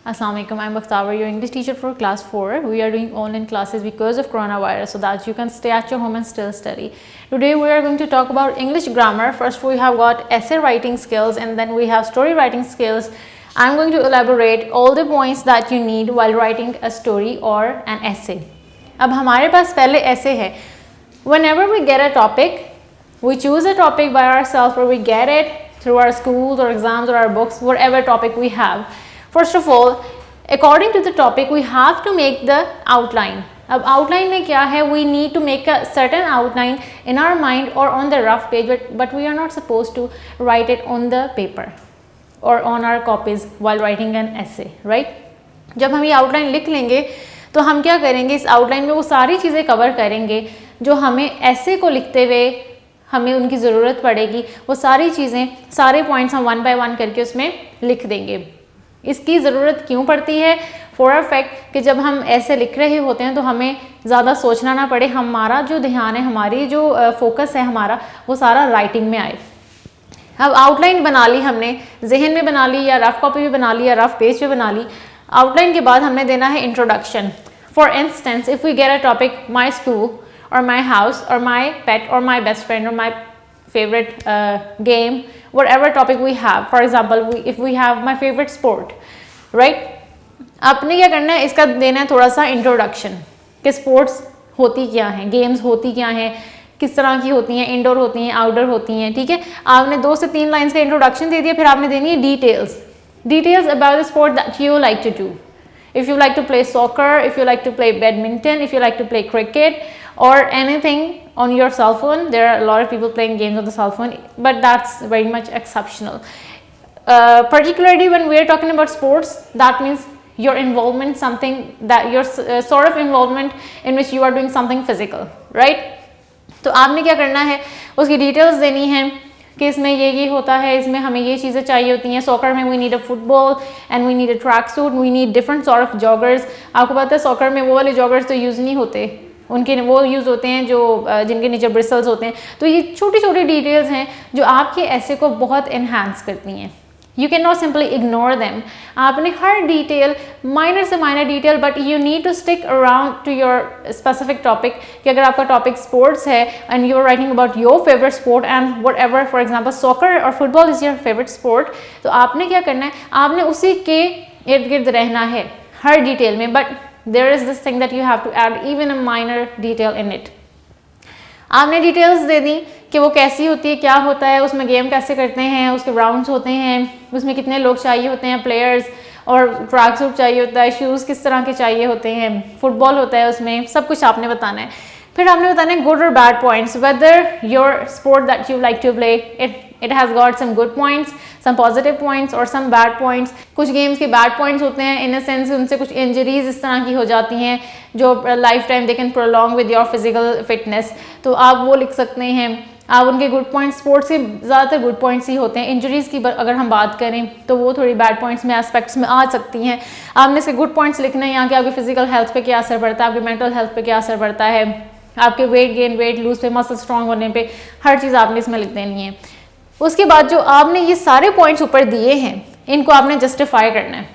Assalamualaikum, I'm Bakhtawer, your English teacher for class 4. We are doing online classes because of coronavirus so that you can stay at your home and still study. Today we are going to talk about English grammar. First we have got essay writing skills and then we have story writing skills. I'm going to elaborate all the points that you need while writing a story or an essay. अब हमारे पास पहले essay है. Whenever we get a topic, we choose a topic by ourselves or we get it through our schools or exams or our books, whatever topic we have. First of all, according to the topic, we have to make the outline. अब outline में क्या है? We need to make a certain outline in our mind or on the rough page, but we are not supposed to write it on the paper or on our copies while writing an essay, right? जब हम ये outline लिख लेंगे तो हम क्या करेंगे? इस outline में वो सारी चीज़ें cover करेंगे जो हमें essay को लिखते हुए हमें उनकी ज़रूरत पड़ेगी. वो सारी चीज़ें, सारे पॉइंट्स हम वन बाय वन करके उसमें लिख देंगे. इसकी ज़रूरत क्यों पड़ती है? फॉर अ फैक्ट कि जब हम ऐसे लिख रहे होते हैं तो हमें ज़्यादा सोचना ना पड़े, हमारा जो ध्यान है, हमारी जो फोकस है हमारा, वो सारा राइटिंग में आए. अब आउटलाइन बना ली हमने, जहन में बना ली या रफ कॉपी में बना ली या रफ पेज पे बना ली. आउटलाइन के बाद हमने देना है introduction. For instance, if we get a topic my school or my house or my pet or my best friend or my favorite game, whatever topic we have. For example, if we have my favorite sport, right? आपने क्या करना है? इसका देना है थोड़ा सा introduction कि स्पोर्ट्स होती क्या हैं, गेम्स होती क्या हैं, किस तरह की होती हैं, इंडोर होती हैं, आउटडोर होती हैं. ठीक है, आपने 2 से 3 लाइन्स का इंट्रोडक्शन दे दिया. फिर आपने देनी है details about the sport that you like to do. If you like to play soccer, if you like to play badminton, if you like to play cricket or anything on your cell phone, there are a lot of people playing games on the cell phone, but that's very much exceptional. Particularly when we are talking about sports, that means your involvement, something that your sort of involvement in which you are doing something physical, right? तो आपने क्या करना है? उसकी details देनी है कि इसमें ये होता है, इसमें हमें ये चीज़ें चाहिए होती हैं. सॉकर में we need a football and we need a track suit, we need different sort of joggers. आपको पता है सॉकर में वो वाले जॉगर्स तो यूज़ नहीं होते, उनके वो यूज़ होते हैं जो जिनके नीचे ब्रिसल्स होते हैं. तो ये छोटी छोटी डिटेल्स हैं जो आपके ऐसे को बहुत इन्हांस करती हैं. You can not simply ignore them. आपने हर डिटेल, माइनर से minor detail, but you need to stick around to your specific topic. कि अगर आपका टॉपिक स्पोर्ट्स है and you are writing about your favourite sport and whatever, for example soccer और football is your favourite sport, तो आपने क्या करना है? आपने उसी के इर्द गिर्द रहना है हर डिटेल में. But there is this thing that you have to add even a minor detail in it. आपने डिटेल्स दे दी कि वो कैसी होती है, क्या होता है, उसमें गेम कैसे करते हैं, उसके राउंड्स होते हैं, उसमें कितने लोग चाहिए होते हैं, प्लेयर्स, और ट्रैक सूट चाहिए होता है, शूज़ किस तरह के चाहिए होते हैं, फुटबॉल होता है, उसमें सब कुछ आपने बताना है. फिर आपने बताना है गुड और bad points. Whether your sport that you like to play it has got some good points, some positive points और some bad points. कुछ गेम्स के bad points होते हैं इन अ सेंस उनसे कुछ इंजरीज इस तरह की हो जाती हैं जो life time they can prolong with your physical fitness, तो आप वो लिख सकते हैं. आप उनके गुड पॉइंट्स, स्पोर्ट्स के ज़्यादातर गुड पॉइंट्स ही होते हैं. इंजरीज़ की अगर हम बात करें तो वो थोड़ी बैड पॉइंट्स में, एस्पेक्ट्स में आ सकती हैं. आपने इसके गुड पॉइंट्स लिखना है, यहाँ के आपकी फिजिकल हेल्थ पे क्या असर पड़ता है, आपकी मेंटल हेल्थ पे क्या असर पड़ता है, आपके वेट गेन, वेट लूज पे, मसल स्ट्रॉन्ग होने पे, हर चीज़ आपने इसमें लिख देनी है. उसके बाद जो आपने ये सारे पॉइंट्स ऊपर दिए हैं, इनको आपने जस्टिफाई करना है.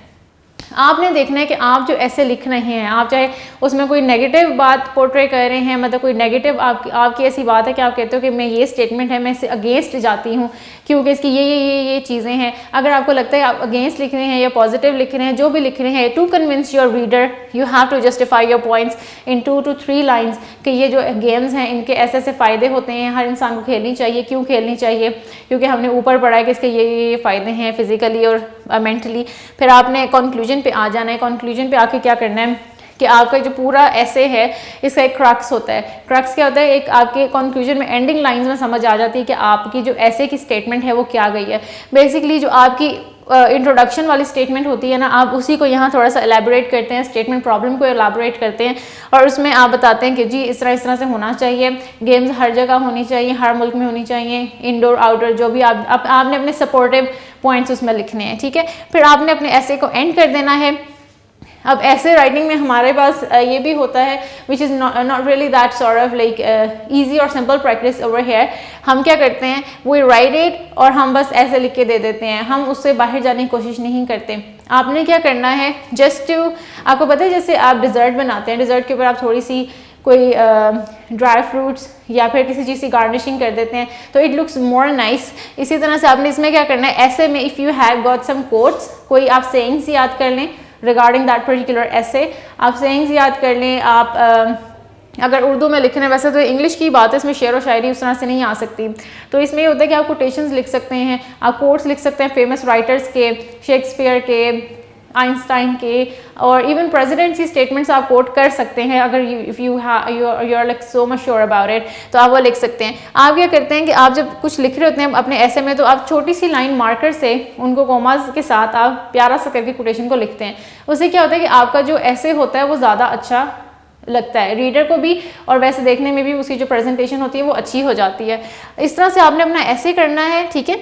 आपने देखना है कि आप जो ऐसे लिख रहे हैं, आप चाहे उसमें कोई नेगेटिव बात पोर्ट्रे कर रहे हैं, मतलब कोई नेगेटिव आपकी ऐसी बात है कि आप कहते हो कि मैं ये स्टेटमेंट है, मैं इससे अगेंस्ट जाती हूँ क्योंकि इसकी ये चीज़ें हैं. अगर आपको लगता है आप अगेंस्ट लिख रहे हैं या पॉजिटिव लिख रहे हैं, जो भी लिख रहे हैं, to convince your reader you have to justify your points in 2 to 3 lines कि ये जो गेम्स हैं इनके ऐसे ऐसे फ़ायदे होते हैं, हर इंसान को खेलनी चाहिए. क्यों खेलनी चाहिए? क्योंकि हमने ऊपर पढ़ा है कि इसके ये फ़ायदे हैं फिजिकली और मेंटली. फिर आपने कंक्लूजन पे आ जाना है. कंक्लूजन पे आके क्या करना है कि आपका जो पूरा ऐसे है इसका एक क्रक्स होता है. क्रक्स क्या होता है? एक आपके कंक्लूजन में एंडिंग लाइंस में समझ आ जाती है कि आपकी जो ऐसे की स्टेटमेंट है वो क्या गई है. बेसिकली जो आपकी इंट्रोडक्शन वाली स्टेटमेंट होती है ना, आप उसी को यहाँ थोड़ा सा एलैबोरेट करते हैं, स्टेटमेंट प्रॉब्लम को एलैबोरेट करते हैं और उसमें आप बताते हैं कि जी इस तरह से होना चाहिए. गेम्स हर जगह होनी चाहिए, हर मुल्क में होनी चाहिए, इंडोर आउटडोर, जो भी आपने अपने सपोर्टिव पॉइंट्स उसमें लिखने हैं. ठीक है, फिर आपने अपने ऐसे को एंड कर देना है. अब ऐसे राइटिंग में हमारे पास ये भी होता है which is not really that sort of like easy और सिंपल प्रैक्टिस ओवर हेयर. हम क्या करते हैं, वी राइट इट और हम बस ऐसे लिख के दे देते हैं, हम उससे बाहर जाने की कोशिश नहीं करते. आपने क्या करना है, जस्ट टू, आपको पता है जैसे आप डिज़र्ट बनाते हैं, डिज़र्ट के ऊपर आप थोड़ी सी कोई ड्राई फ्रूट्स या फिर किसी चीज़ की गार्निशिंग कर देते हैं तो इट लुक्स मोर नाइस। इसी तरह से आपने इसमें क्या करना है, ऐसे में if you have got some quotes, कोई आप सेइंग्स याद कर लें रिगार्डिंग दैट पर्टिकुलर ऐसे, आप सेइंग्स याद कर लें। आप अगर उर्दू में लिखने, वैसे तो इंग्लिश की बात है, इसमें शेर व शायरी उस तरह से नहीं आ सकती, तो इसमें ये होता है कि आप कोटेशंस लिख सकते हैं, आप कोट्स लिख सकते हैं फेमस राइटर्स के, शेक्सपियर के, आइंस्टाइन के, और इवन प्रेसिडेंट्स की स्टेटमेंट्स आप कोट कर सकते हैं। अगर if you are like so much sure about it तो आप वो लिख सकते हैं। आप क्या करते हैं कि आप जब कुछ लिख रहे होते हैं अपने ऐसे में, तो आप छोटी सी लाइन मार्कर से उनको कोमास के साथ आप प्यारा सा करके कोटेशन को लिखते हैं। उससे क्या होता है कि आपका जो ऐसे होता है वो ज़्यादा अच्छा लगता है रीडर को भी, और वैसे देखने में भी उसकी जो प्रेजेंटेशन होती है वो अच्छी हो जाती है। इस तरह से आपने अपना ऐसे करना है, ठीक है।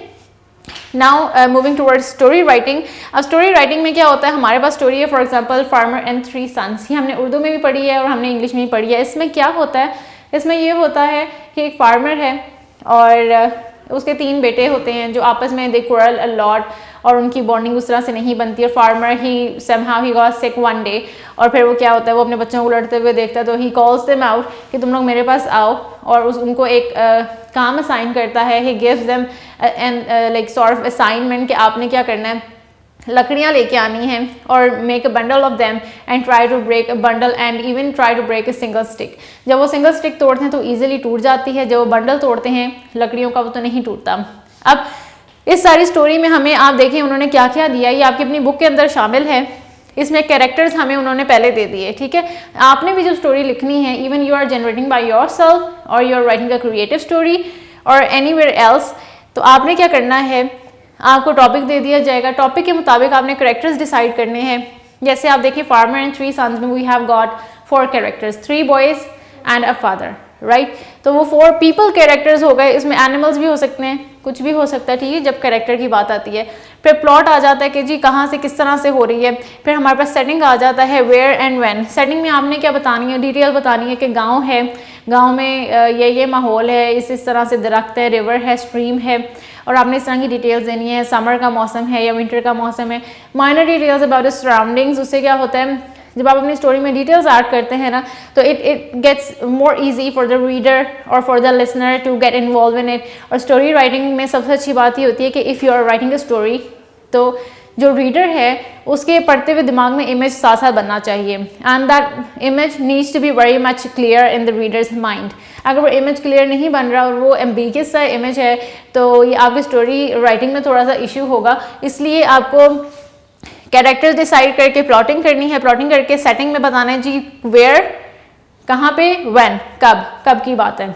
Now moving towards story writing. अब स्टोरी राइटिंग में क्या होता है, हमारे पास स्टोरी है for example farmer and 3 sons, ये हमने उर्दू में भी पढ़ी है और हमने इंग्लिश में भी पढ़ी है। इसमें क्या होता है, इसमें ये होता है कि एक फार्मर है और उसके 3 बेटे होते हैं जो आपस में दे क्वारल अ लॉट, और उनकी बॉन्डिंग उस तरह से नहीं बनती है। Farmer he somehow he got sick one day, और फिर वो क्या होता है, वो अपने बच्चों को लड़ते हुए देखता है, तो ही कॉल्स देम आउट कि तुम लोग मेरे पास आओ, और उनको एक काम असाइन करता है। He gives them and like sort of assignment कि आपने क्या करना है, लकड़ियाँ लेके आनी हैं और make a bundle of them and try to break a bundle and even try to break a single stick. जब वो सिंगल स्टिक तोड़ते हैं तो ईजिली टूट जाती है, जब वो बंडल तोड़ते हैं लकड़ियों का वो तो नहीं टूटता। अब इस सारी स्टोरी में हमें आप देखें उन्होंने क्या क्या दिया, ये आपकी अपनी बुक के अंदर शामिल है। इसमें कैरेक्टर्स हमें उन्होंने पहले दे दिए, ठीक है। आपने भी जो स्टोरी लिखनी है, even you are generating by yourself और you are writing a creative story और एनीवेयर एल्स, तो आपने क्या करना है, आपको टॉपिक दे दिया जाएगा, टॉपिक के मुताबिक आपने कैरेक्टर्स डिसाइड करने हैं। जैसे आप देखिए फार्मर एंड 3 सन्स में we have got 4 characters, 3 boys and a father, right. तो वो 4 पीपल कैरेक्टर्स हो गए, इसमें एनिमल्स भी हो सकते हैं, कुछ भी हो सकता है, ठीक है, जब कैरेक्टर की बात आती है। फिर प्लॉट आ जाता है कि जी कहाँ से किस तरह से हो रही है। फिर हमारे पास सेटिंग आ जाता है, वेयर एंड व्हेन। सेटिंग में आपने क्या बतानी है, डिटेल बतानी है कि गांव है, गांव में ये माहौल है, इस तरह से दरख्त है, रिवर है, स्ट्रीम है, और आपने इस तरह की डिटेल्स देनी है, समर का मौसम है या विंटर का मौसम है। Minor details about the surroundings. उससे क्या होता है, जब आप अपनी स्टोरी में डिटेल्स ऐड करते हैं ना, तो it gets more easy for the reader और for the listener to get involve in it. और स्टोरी राइटिंग में सबसे अच्छी बात ये होती है कि if you are writing a story, तो जो रीडर है उसके पढ़ते हुए दिमाग में इमेज साथ साथ बनना चाहिए, and that image needs to be very much clear in the readers mind. अगर वो इमेज क्लियर नहीं बन रहा और वो एम्बिगियस सा इमेज है, तो ये आपकी स्टोरी राइटिंग में थोड़ा सा इशू होगा। इसलिए आपको कैरेक्टर्स डिसाइड करके प्लॉटिंग करनी है, प्लॉटिंग करके सेटिंग में बताना है जी वेयर, कहाँ पे, व्हेन, कब की बात है।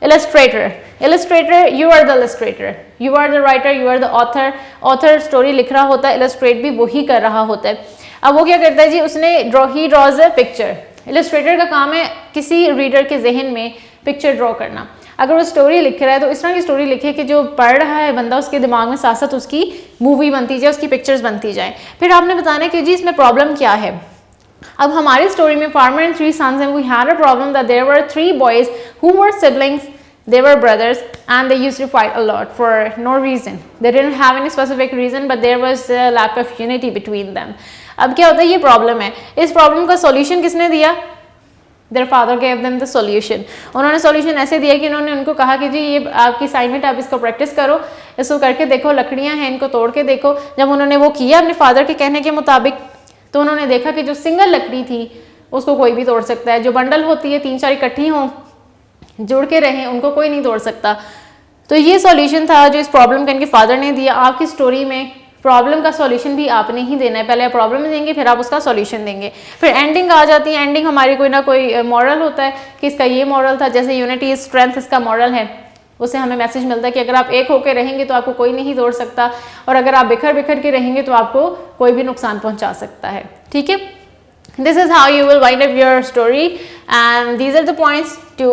Illustrator, you are the illustrator, you are the writer, you are the author. Author story लिख रहा होता है, इलस्ट्रेट भी वही कर रहा होता है। अब वो क्या करता है जी, उसने ही ड्रॉज अ पिक्चर। इलस्ट्रेटर का काम है किसी रीडर के जहन में पिक्चर ड्रॉ करना। अगर वो स्टोरी लिख रहा है तो इस तरह की स्टोरी लिखे कि जो पढ़ रहा है बंदा उसके दिमाग में साथ साथ उसकी मूवी बनती जाए, उसकी पिक्चर्स बनती जाए। फिर आपने बताना है कि जी इसमें प्रॉब्लम क्या है। अब हमारी स्टोरी में farmer and 3 sons we had a problem that there were 3 boys who were siblings, they were brothers and they used to fight a lot for no reason. They didn't have any specific reason, but there was a lack of unity between them. अब क्या होता है, ये problem है, इस problem का solution किसने दिया, Their father gave them the solution. उन्होंने सॉल्यूशन ऐसे दिया कि उन्होंने उनको कहा कि जी ये आपकी असाइनमेंट, आप इसको प्रैक्टिस करो, इसको करके देखो, लकड़ियाँ हैं इनको तोड़ के देखो। जब उन्होंने वो किया अपने फादर के कहने के मुताबिक, तो उन्होंने देखा कि जो सिंगल लकड़ी थी उसको कोई भी तोड़ सकता है, जो बंडल होती है 3-4 इकट्ठी हों, जुड़ के रहें, उनको कोई नहीं तोड़ सकता। तो ये सॉल्यूशन था जो इस प्रॉब्लम का इनके फादर ने दिया। आपकी स्टोरी में प्रॉब्लम का सॉल्यूशन भी आपने ही देना है, पहले आप प्रॉब्लम देंगे फिर आप उसका सॉल्यूशन देंगे। फिर एंडिंग आ जाती है, एंडिंग हमारी कोई ना कोई मॉरल होता है कि इसका ये मॉरल था, जैसे यूनिटी इज स्ट्रेंथ इसका मॉरल है। उससे हमें मैसेज मिलता है कि अगर आप एक होकर रहेंगे तो आपको कोई नहीं तोड़ सकता, और अगर आप बिखर बिखर के रहेंगे तो आपको कोई भी नुकसान पहुंचा सकता है। ठीक है, this is how you will wind up your story, and these are the points to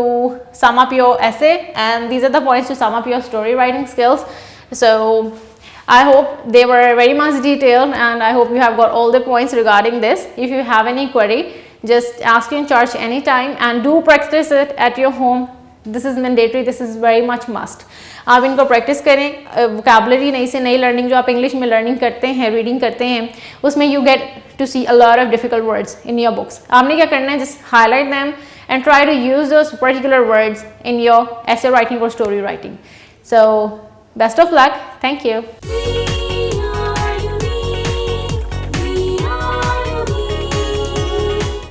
sum up your essay, and these are the points to sum up your story writing skills. So I hope they were very much detailed, and I hope you have got all the points regarding this. If you have any query, just ask in charge anytime, and do practice it at your home this is mandatory, this is very much must. आप इनको practice करें। Vocabulary नई से नई learning जो आप English में learning करते हैं, रीडिंग करते हैं, उसमें you get to see a lot of difficult words in your books. आपने क्या करना है, just highlight them and try to use those particular words in your essay writing or story writing. So best of luck. Thank you.